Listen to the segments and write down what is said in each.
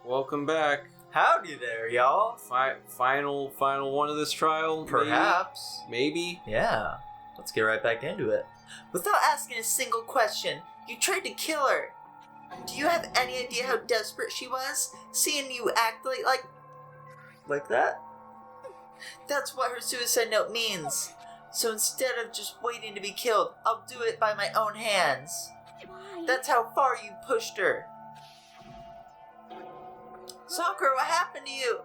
welcome back. Howdy there, y'all. Final one of this trial? Perhaps. Maybe? Yeah. Let's get right back into it. Without asking a single question, you tried to kill her. Do you have any idea how desperate she was? Seeing you act like that? That's what her suicide note means. So instead of just waiting to be killed, I'll do it by my own hands. That's how far you pushed her. Sakura, what happened to you?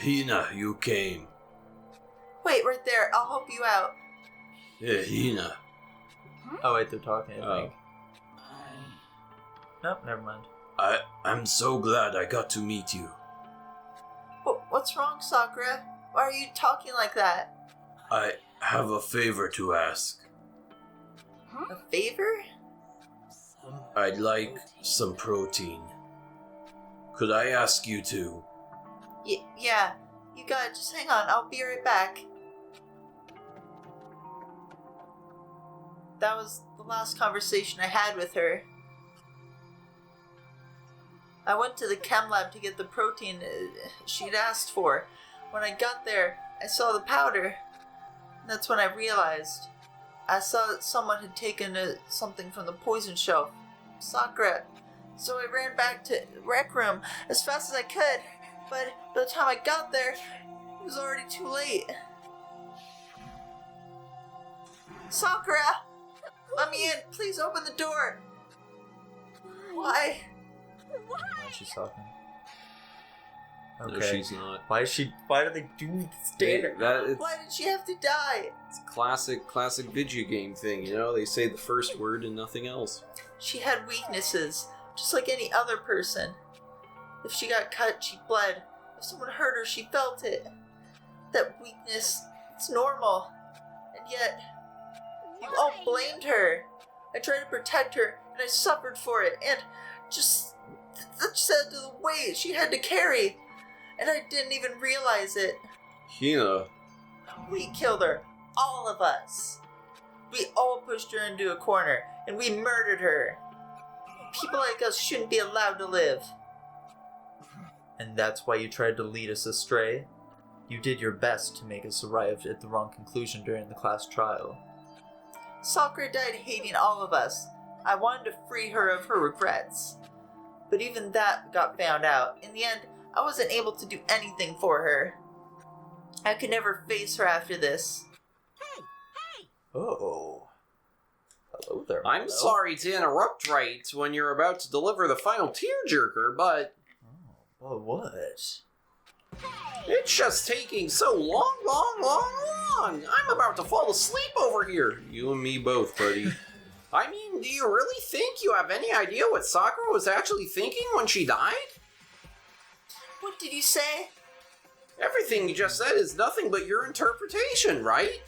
Hina, you came. Wait, right there. I'll help you out. Hina. Oh, wait, they're talking, I think. Nope, never mind. I'm so glad I got to meet you. What's wrong, Sakura? Why are you talking like that? I have a favor to ask. A favor? I'd like some protein. Could I ask you to? Yeah. You got it. Just hang on. I'll be right back. That was the last conversation I had with her. I went to the chem lab to get the protein she'd asked for. When I got there, I saw the powder. That's when I realized. I saw that someone had taken something from the poison shelf. Sakura. So I ran back to rec room as fast as I could. But by the time I got there, it was already too late. Sakura! Let me in! Please open the door! Why? She's talking. No, she's not. Why do they do this standard? Why did she have to die? It's a classic video game thing, you know? They say the first word and nothing else. She had weaknesses, just like any other person. If she got cut, she bled. If someone hurt her, she felt it. That weakness, it's normal. And yet, you all blamed her. I tried to protect her, and I suffered for it, and just said to the weight she had to carry. And I didn't even realize it. Hina. We killed her. All of us. We all pushed her into a corner, and we murdered her. People like us shouldn't be allowed to live. And that's why you tried to lead us astray? You did your best to make us arrive at the wrong conclusion during the class trial. Sakura died hating all of us. I wanted to free her of her regrets. But even that got found out. In the end, I wasn't able to do anything for her. I could never face her after this. Hey! Oh. Hello there. I'm sorry to interrupt right when you're about to deliver the final tearjerker, but... Oh, well, what? It's just taking so long. I'm about to fall asleep over here. You and me both, buddy. I mean, do you really think you have any idea what Sakura was actually thinking when she died? What did you say? Everything you just said is nothing but your interpretation, right?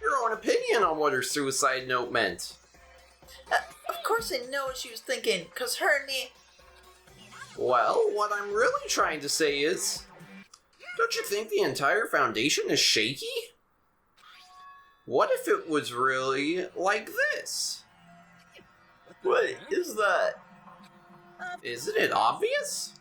Your own opinion on what her suicide note meant. Of course I know what she was thinking, because her and me... Well, what I'm really trying to say is... Don't you think the entire foundation is shaky? What if it was really like this? What is that? Isn't it obvious?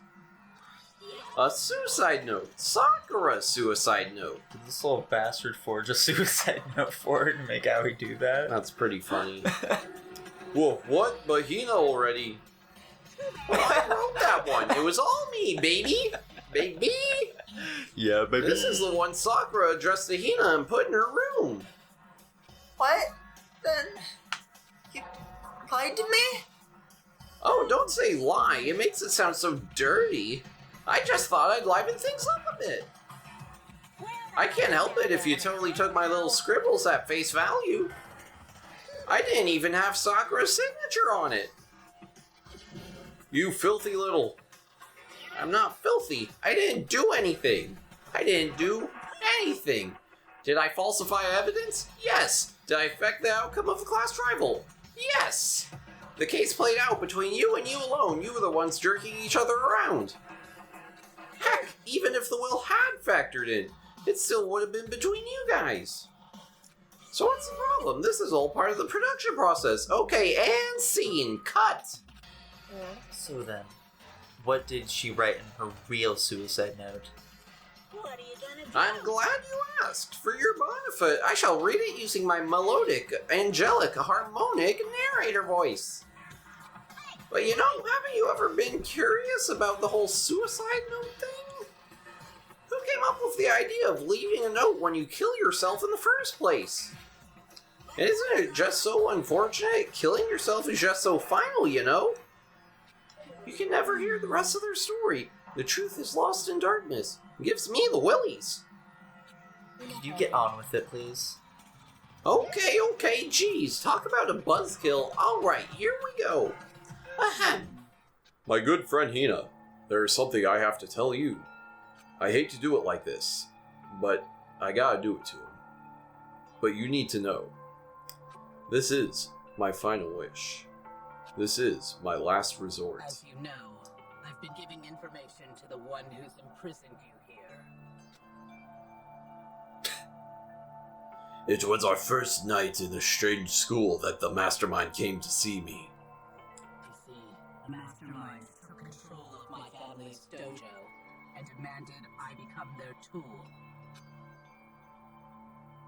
A suicide note. Sakura's suicide note. Did this little bastard forge a suicide note for her to make Aoi do that? That's pretty funny. Whoa, what? But Hina already... Well, I wrote that one. It was all me, baby. Baby. Yeah, baby. This is the one Sakura addressed to Hina and put in her room. What? Then... you lied to me? Oh, don't say lie. It makes it sound so dirty. I just thought I'd liven things up a bit. I can't help it if you totally took my little scribbles at face value. I didn't even have Sakura's signature on it. You filthy little... I'm not filthy. I didn't do anything. I didn't do anything. Did I falsify evidence? Yes. Did I affect the outcome of the class trial? Yes. The case played out between you and you alone. You were the ones jerking each other around. Heck, even if the will had factored in, it still would have been between you guys. So what's the problem? This is all part of the production process. Okay, and scene. Cut. So then, what did she write in her real suicide note? What are you gonna do? I'm glad you asked. For your benefit, I shall read it using my melodic, angelic, harmonic narrator voice. But you know, haven't you ever been curious about the whole suicide note thing? Who came up with the idea of leaving a note when you kill yourself in the first place? And isn't it just so unfortunate? Killing yourself is just so final, you know? You can never hear the rest of their story. The truth is lost in darkness. It gives me the willies. Could you get on with it, please? Okay, geez, talk about a buzzkill. Alright, here we go. Ahem. My good friend Hina, there is something I have to tell you. I hate to do it like this, but I gotta do it to him. But you need to know. This is my final wish. This is my last resort. As you know, I've been giving information to the one who's imprisoned you here. It was our first night in a strange school that the mastermind came to see me. You see, the mastermind took control of my family's dojo and demanded I become their tool.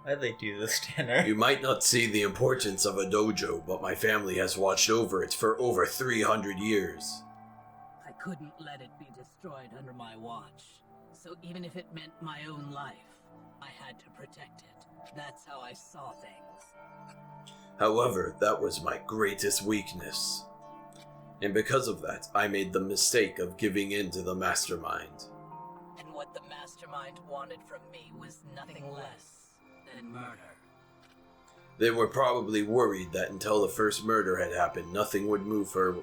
Why'd they do this, Tanner? You might not see the importance of a dojo, but my family has watched over it for over 300 years. I couldn't let it be destroyed under my watch. So even if it meant my own life, I had to protect it. That's how I saw things. However, that was my greatest weakness. And because of that, I made the mistake of giving in to the mastermind. And what the mastermind wanted from me was nothing less than murder. They were probably worried that until the first murder had happened, nothing would move forward.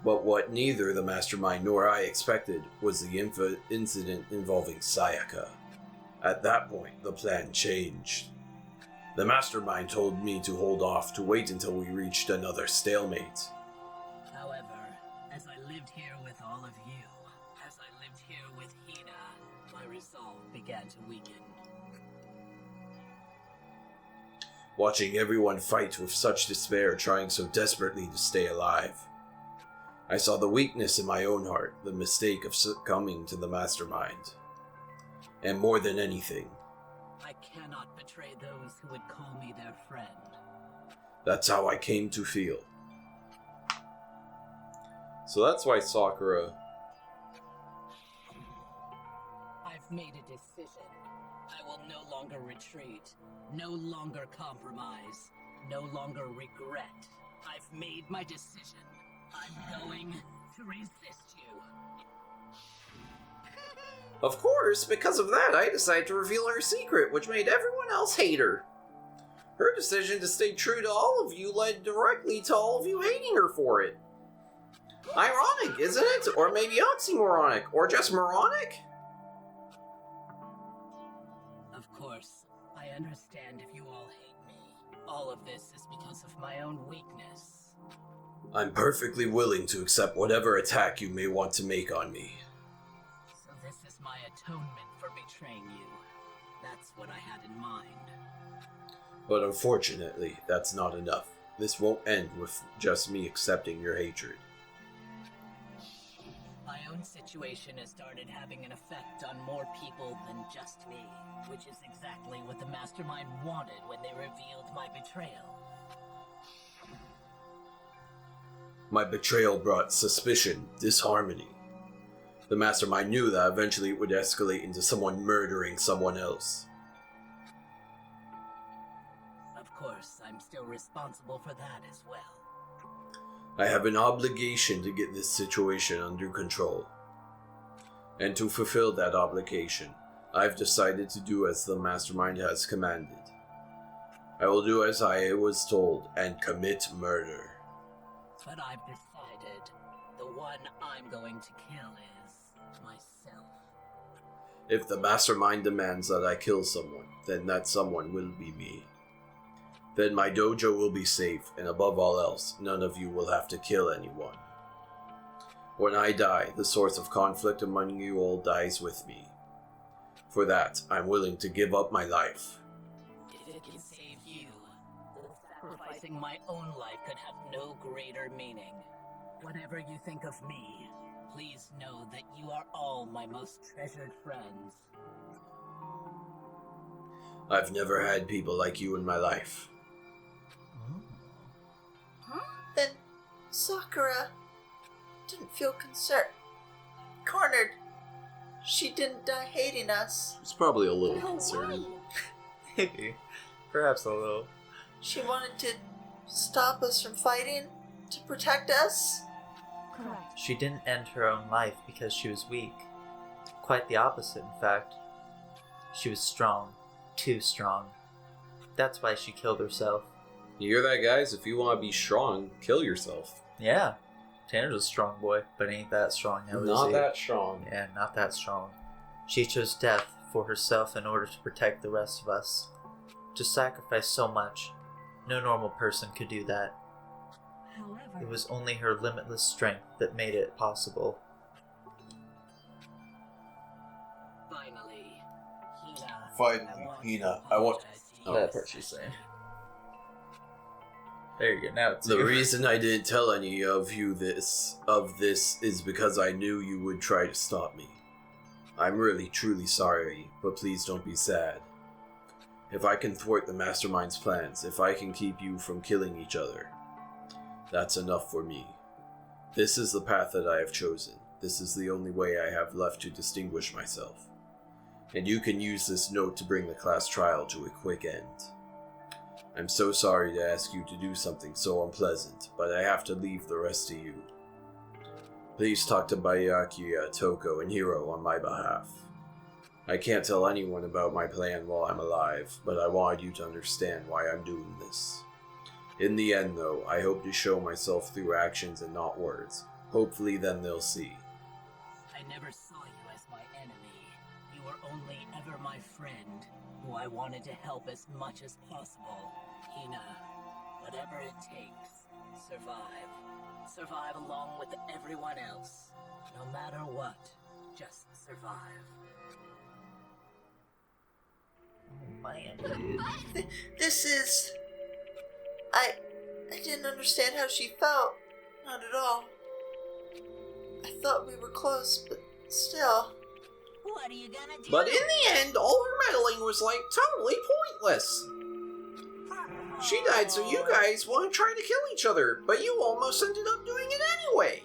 But what neither the mastermind nor I expected was the incident involving Sayaka. At that point, the plan changed. The mastermind told me to hold off, to wait until we reached another stalemate. However, as I lived here with all of you, as I lived here with Hina, my resolve began to weaken. Watching everyone fight with such despair, trying so desperately to stay alive. I saw the weakness in my own heart, the mistake of succumbing to the mastermind. And more than anything, I cannot betray those who would call me their friend. that's how I came to feel. So that's why Sakura... I've made a decision. I will no longer retreat, no longer compromise, no longer regret. I've made my decision. I'm going to resist you. Of course, because of that, I decided to reveal her secret, which made everyone else hate her. Her decision to stay true to all of you led directly to all of you hating her for it. Ironic, isn't it? Or maybe oxymoronic, or just moronic? Of course, I understand if you all hate me. All of this is because of my own weakness. I'm perfectly willing to accept whatever attack you may want to make on me. So this is my atonement for betraying you. That's what I had in mind. But unfortunately, that's not enough. This won't end with just me accepting your hatred. My own situation has started having an effect on more people than just me, which is exactly what the mastermind wanted when they revealed my betrayal. My betrayal brought suspicion, disharmony. The mastermind knew that eventually it would escalate into someone murdering someone else. Of course, I'm still responsible for that as well. I have an obligation to get this situation under control. And to fulfill that obligation, I've decided to do as the mastermind has commanded. I will do as I was told and commit murder. But I've decided the one I'm going to kill is myself. If the mastermind demands that I kill someone, then that someone will be me. Then my dojo will be safe, and above all else, none of you will have to kill anyone. When I die, the source of conflict among you all dies with me. For that, I'm willing to give up my life. If it can save you, Sacrificing my own life could have no greater meaning. Whatever you think of me, please know that you are all my most treasured friends. I've never had people like you in my life. Then Sakura didn't feel cornered. She didn't die hating us. It's probably a little concerned. Maybe. Perhaps a little. She wanted to stop us from fighting? To protect us? Correct. She didn't end her own life because she was weak. Quite the opposite, in fact. She was strong. Too strong. That's why she killed herself. You hear that, guys? If you want to be strong, kill yourself. Yeah. Tanner's a strong boy, but ain't that strong now, is Not he? that strong. Yeah, not that strong. She chose death for herself in order to protect the rest of us. To sacrifice so much, no normal person could do that. However, It was only her limitless strength that made it possible. Finally, Hina. Finally, Hina, I want- Oh. That part she's saying. There you go, now it's The you. reason I didn't tell any of you this is because I knew you would try to stop me. I'm really truly sorry, but please don't be sad. If I can thwart the Mastermind's plans, if I can keep you from killing each other, that's enough for me. This is the path that I have chosen. This is the only way I have left to distinguish myself. And you can use this note to bring the class trial to a quick end. I'm so sorry to ask you to do something so unpleasant, but I have to leave the rest to you. Please talk to Byakuya, Toko, and Hiro on my behalf. I can't tell anyone about my plan while I'm alive, but I wanted you to understand why I'm doing this. In the end, though, I hope to show myself through actions and not words. Hopefully then they'll see. I never saw you as my enemy. You were only ever my friend, who I wanted to help as much as possible. Hina, whatever it takes, survive. Survive along with everyone else. No matter what, just survive. Oh man, dude. This is... I didn't understand how she felt. Not at all. I thought we were close, but still. What are you gonna do? But in the end, all her meddling was like totally pointless. She died so you guys wouldn't try to kill each other, but you almost ended up doing it anyway.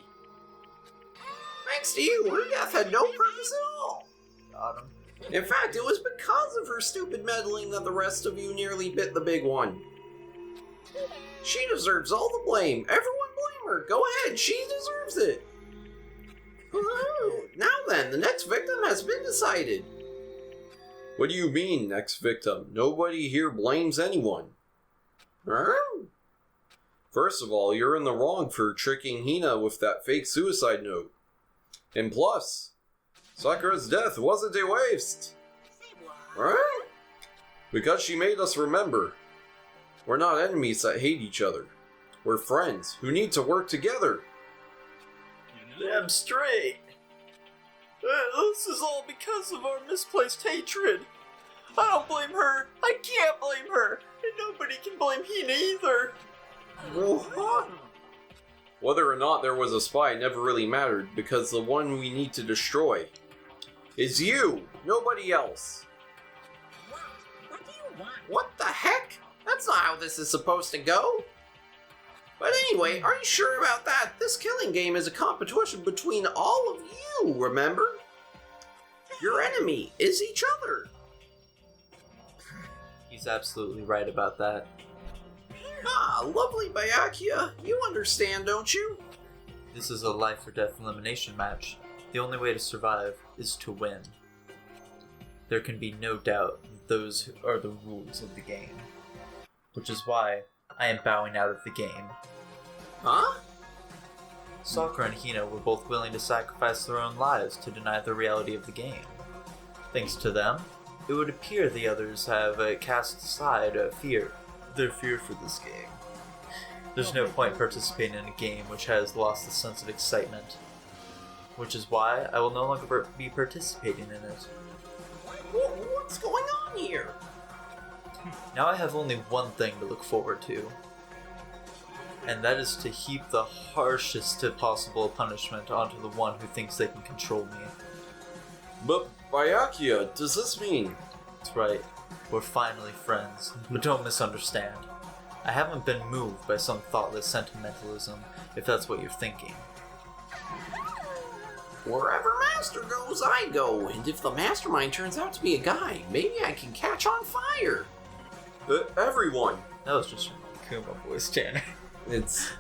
Thanks to you, her death had no purpose at all. Got him. In fact, it was because of her stupid meddling that the rest of you nearly bit the big one. She deserves all the blame. Everyone blame her. Go ahead, she deserves it. Now then, the next victim has been decided. What do you mean, next victim? Nobody here blames anyone. Huh? First of all, you're in the wrong for tricking Hina with that fake suicide note. And plus, Sakura's death wasn't a waste. Huh? Because she made us remember. We're not enemies that hate each other. We're friends who need to work together. Damn straight. This is all because of our misplaced hatred. I don't blame her. I can't blame her. And nobody can blame Hina either. What? Whether or not there was a spy never really mattered, because the one we need to destroy is you, nobody else. What do you want? What the heck? That's not how this is supposed to go. But anyway, are you sure about that? This killing game is a competition between all of you, remember? Your enemy is each other. He's absolutely right about that. Ah, lovely Byakuya. You understand, don't you? This is a life or death elimination match. The only way to survive is to win. There can be no doubt that those are the rules of the game. Which is why I am bowing out of the game. Huh? Sakura and Hina were both willing to sacrifice their own lives to deny the reality of the game. Thanks to them, it would appear the others have cast aside their fear for this game. There's no point participating in a game which has lost the sense of excitement. Which is why I will no longer be participating in it. What's going on here? Now I have only one thing to look forward to. And that is to heap the harshest possible punishment onto the one who thinks they can control me. But Byakuya, does this mean... That's right. We're finally friends. But don't misunderstand. I haven't been moved by some thoughtless sentimentalism, if that's what you're thinking. Wherever Master goes, I go. And if the mastermind turns out to be a guy, maybe I can catch on fire. Everyone! That was just your Kuma voice, Tanner. It's...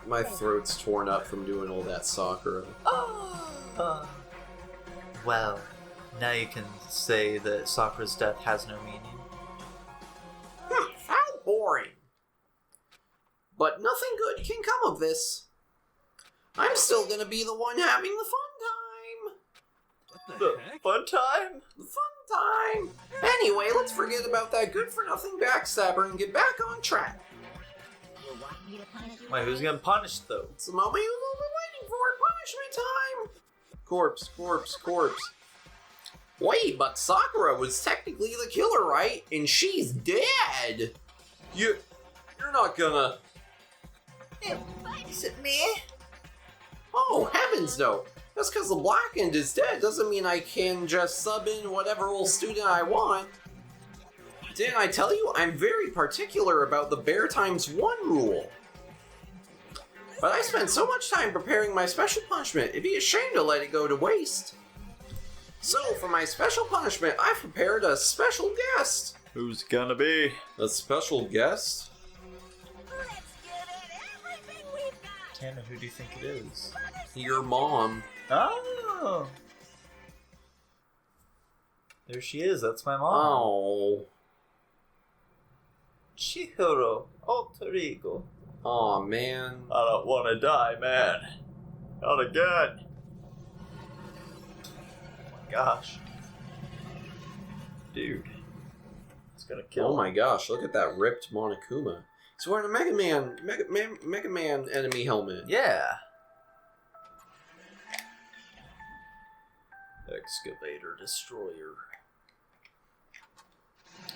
My throat's torn up from doing all that Sakura. Well, now you can say that Sakura's death has no meaning. How boring. But nothing good can come of this. I'm still gonna be the one having the fun time. What the heck? Fun time? The fun time. Anyway, let's forget about that good-for-nothing backstabber and get back on track. Wait, who's getting punished though? It's the moment you've all been waiting for, punishment time. Corpse, corpse, corpse. Wait, but Sakura was technically the killer, right? And she's dead. You're not gonna... Is it me? Oh, heavens no. Just because the Blackened is dead doesn't mean I can just sub in whatever old student I want. Didn't I tell you I'm very particular about the Bear times 1 rule? But I spent so much time preparing my special punishment, it'd be a shame to let it go to waste. So, for my special punishment, I've prepared a special guest. Who's gonna be? A special guest? Tanner, who do you think it is? Your mom. Oh! There she is, that's my mom. Oh. Chihiro, alter ego. Aw, man. I don't want to die, man. Not again. Oh my gosh. Dude. It's gonna kill Oh my gosh, look at that ripped Monokuma. He's wearing a Mega Man enemy helmet. Yeah. Excavator destroyer.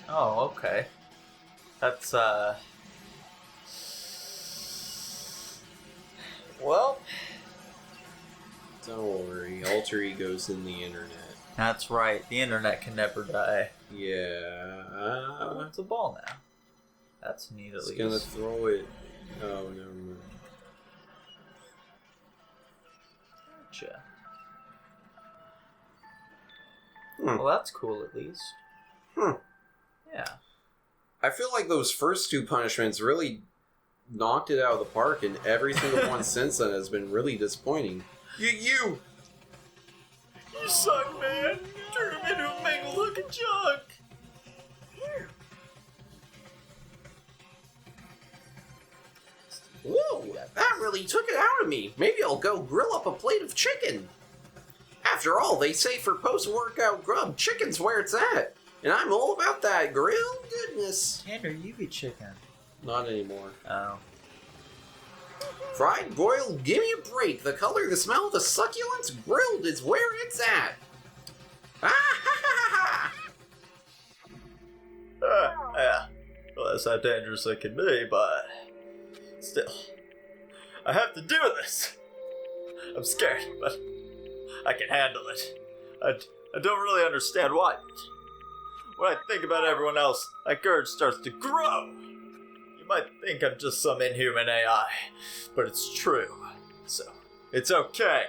Oh, okay. That's, well... Don't worry, alter ego's in the internet. That's right, the internet can never die. Yeah. Oh, it's a ball now. That's neat at It's least. gonna throw it. Oh, never mind. Gotcha. Hmm. Well, that's cool at least. Hmm. Yeah. I feel like those first two punishments really knocked it out of the park, and every single one since then has been really disappointing. You! You suck, man! Turn him into a mangled-looking junk! Whoa, that really took it out of me. Maybe I'll go grill up a plate of chicken. After all, they say for post-workout grub, chicken's where it's at. And I'm all about that grilled goodness. Tanner, you eat chicken. Not anymore. Oh. Fried, broiled, give me a break. The color, the smell, the succulence, grilled is where it's at. Ah ha ha ha ha! Yeah. Well, that's how dangerous it can be, but... Still. I have to do this! I'm scared, but... I can handle it. I don't really understand why, but... When I think about everyone else, that courage starts to grow! You might think I'm just some inhuman AI, but it's true. So, it's okay.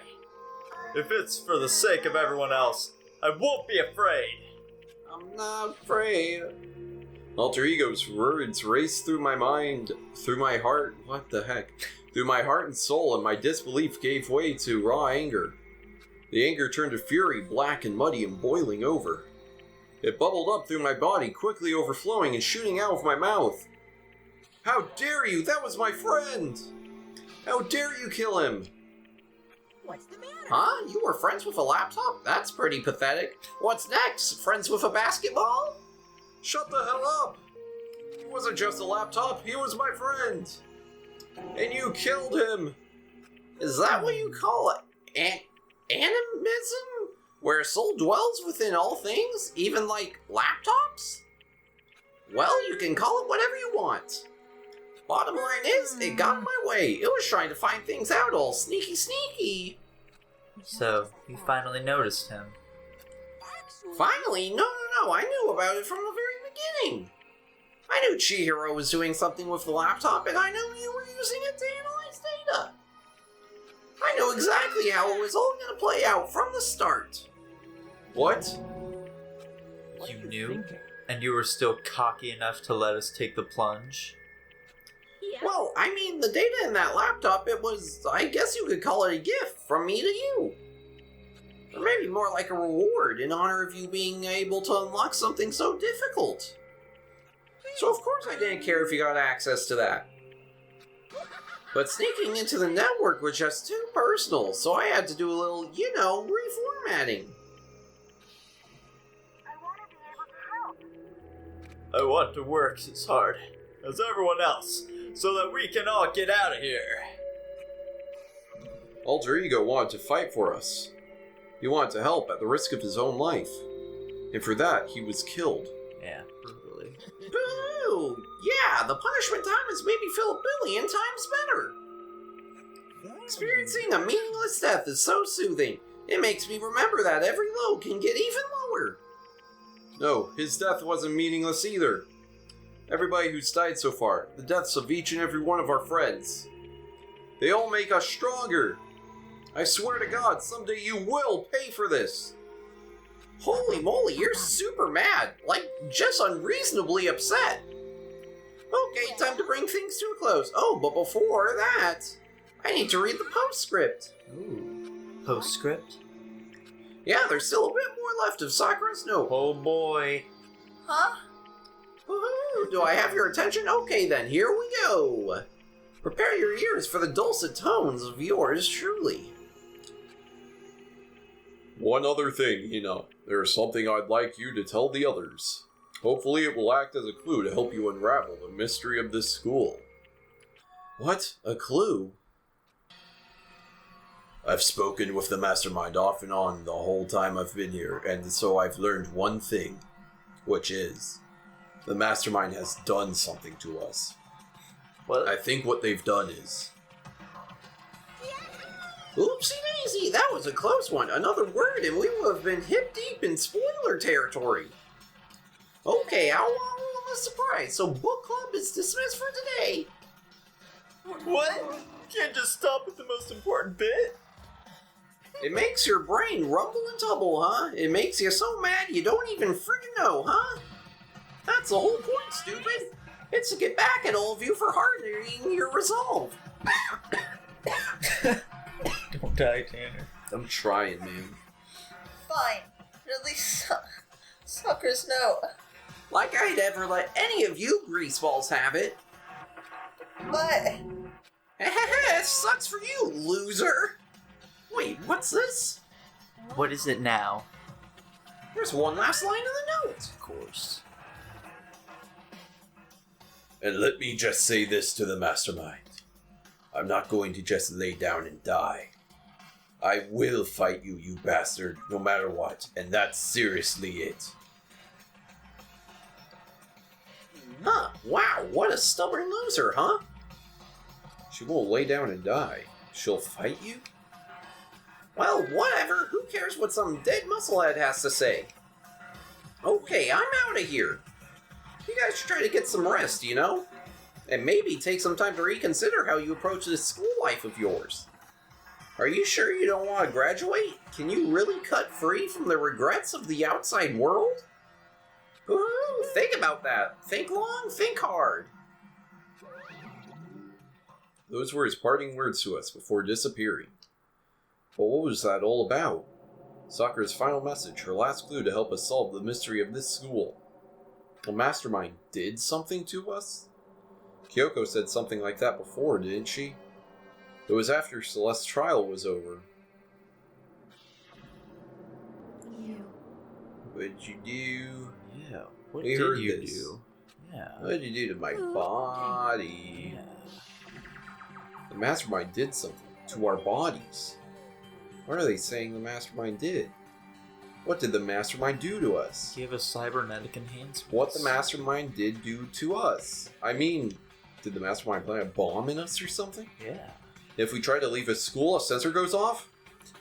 If it's for the sake of everyone else, I won't be afraid. I'm not afraid. Alter ego's words raced through my mind, through my heart. What the heck? Through my heart and soul, and my disbelief gave way to raw anger. The anger turned to fury, black and muddy and boiling over. It bubbled up through my body, quickly overflowing and shooting out of my mouth. How dare you? That was my friend! How dare you kill him? What's the matter? Huh? You were friends with a laptop? That's pretty pathetic. What's next? Friends with a basketball? Shut the hell up! He wasn't just a laptop, he was my friend! And you killed him! Is that what you call it? Animism? Where soul dwells within all things? Even like laptops? Well, you can call it whatever you want. Bottom line is, it got in my way. It was trying to find things out all sneaky. So, you finally noticed him. Finally? No. I knew about it from the very beginning. I knew Chihiro was doing something with the laptop, and I knew you were using it to analyze data. I knew exactly how it was all going to play out from the start. What? You knew? And you were still cocky enough to let us take the plunge? Well, I mean, the data in that laptop, it was, I guess you could call it a gift from me to you. Or maybe more like a reward in honor of you being able to unlock something so difficult. So of course I didn't care if you got access to that. But sneaking into the network was just too personal, so I had to do a little, reformatting. I want to work as hard as everyone else, so that we can all get out of here. Alter Ego wanted to fight for us. He wanted to help at the risk of his own life. And for that, he was killed. Yeah, brutally. Boo! Yeah, the punishment time has made me feel a billion times better. Experiencing a meaningless death is so soothing. It makes me remember that every low can get even lower. No, his death wasn't meaningless either. Everybody who's died so far, the deaths of each and every one of our friends, they all make us stronger. I swear to God, someday you will pay for this. Holy moly, you're super mad. Like, just unreasonably upset. Okay, time to bring things to a close. Oh, but before that, I need to read the postscript. Ooh. Postscript? Yeah, there's still a bit more left of Sakura's note. Oh boy. Huh? Woohoo! Do I have your attention? Okay then, here we go. Prepare your ears for the dulcet tones of yours truly. One other thing, there's something I'd like you to tell the others. Hopefully it will act as a clue to help you unravel the mystery of this school. What? A clue? I've spoken with the Mastermind off and on the whole time I've been here, and so I've learned one thing, which is, the Mastermind has done something to us. What? I think what they've done is... Oopsie daisy, that was a close one. Another word and we would have been hip deep in spoiler territory. Okay, how long will the surprise? So book club is dismissed for today. What? Can't just stop at the most important bit? It makes your brain rumble and tumble, huh? It makes you so mad you don't even friggin' know, huh? That's the whole point, stupid. It's to get back at all of you for hardening your resolve. Don't die, Tanner. I'm trying, man. Fine. Release Sakura's note. Like I'd ever let any of you greaseballs have it. But... It sucks for you, loser. Wait, what's this? What is it now? There's one last line in the note. Of course. And let me just say this to the Mastermind. I'm not going to just lay down and die. I will fight you, you bastard, no matter what, and that's seriously it. Huh, wow, what a stubborn loser, huh? She won't lay down and die. She'll fight you? Well, whatever, who cares what some dead musclehead has to say? Okay, I'm out of here. You guys should try to get some rest, And maybe take some time to reconsider how you approach this school life of yours. Are you sure you don't want to graduate? Can you really cut free from the regrets of the outside world? Woohoo! Think about that. Think long, think hard. Those were his parting words to us before disappearing. But what was that all about? Sakura's final message, her last clue to help us solve the mystery of this school. The Mastermind did something to us? Kyoko said something like that before, didn't she? It was after Celeste's trial was over. You. What did you do? Yeah. What We did heard you this. do? Yeah. What did you do to my body? Yeah. The Mastermind did something to our bodies. What are they saying the Mastermind did? What did the mastermind do to us? Give us cybernetic enhancements. What the mastermind did do to us? I mean, did the mastermind plant a bomb in us or something? Yeah. If we try to leave a school, a sensor goes off?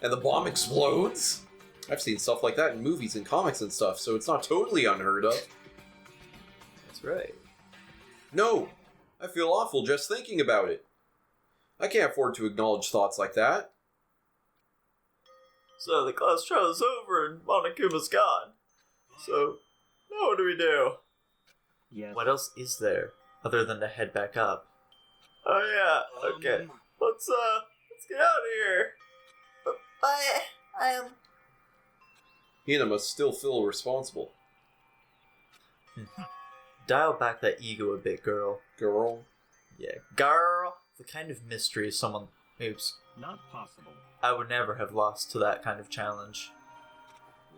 And the bomb explodes? I've seen stuff like that in movies and comics and stuff, so it's not totally unheard of. That's right. No! I feel awful just thinking about it. I can't afford to acknowledge thoughts like that. So the class trial is over and Monokuma's gone. So, now what do we do? Yes. What else is there other than to head back up? Oh yeah, okay. Let's get out of here. But I am... Hina must still feel responsible. Dial back that ego a bit, girl. Girl. Yeah, girl. The kind of mystery someone... Oops. Not possible. I would never have lost to that kind of challenge.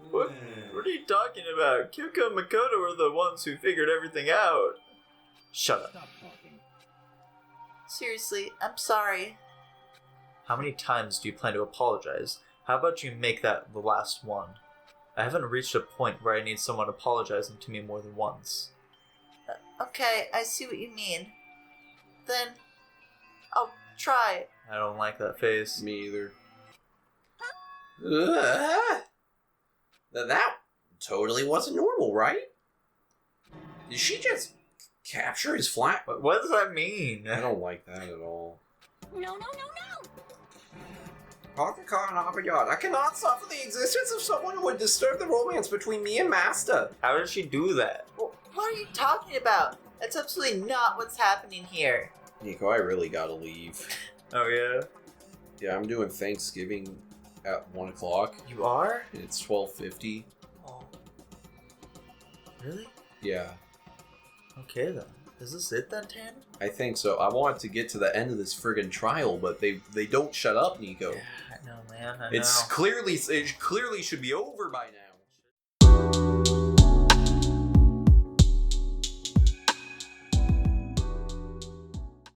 What are you talking about? Kyuko and Makoto were the ones who figured everything out. Shut up. Stop talking. Seriously, I'm sorry. How many times do you plan to apologize? How about you make that the last one? I haven't reached a point where I need someone apologizing to me more than once. Okay, I see what you mean. Then, I'll try. I don't like that face. Me either. That totally wasn't normal, right? Did she just capture his flat? What does that mean? I don't like that at all. No. I cannot suffer the existence of someone who would disturb the romance between me and Master. How did she do that? What are you talking about? That's absolutely not what's happening here. Nico, I really gotta leave. Oh yeah? Yeah, I'm doing Thanksgiving at 1 o'clock. You are? And it's 12:50. Oh. Really? Yeah, Okay then. Is this it then, Tan? I think so. I want to get to the end of this friggin' trial, but they don't shut up, Nico. Yeah, I know, man. I know. It clearly should be over by now.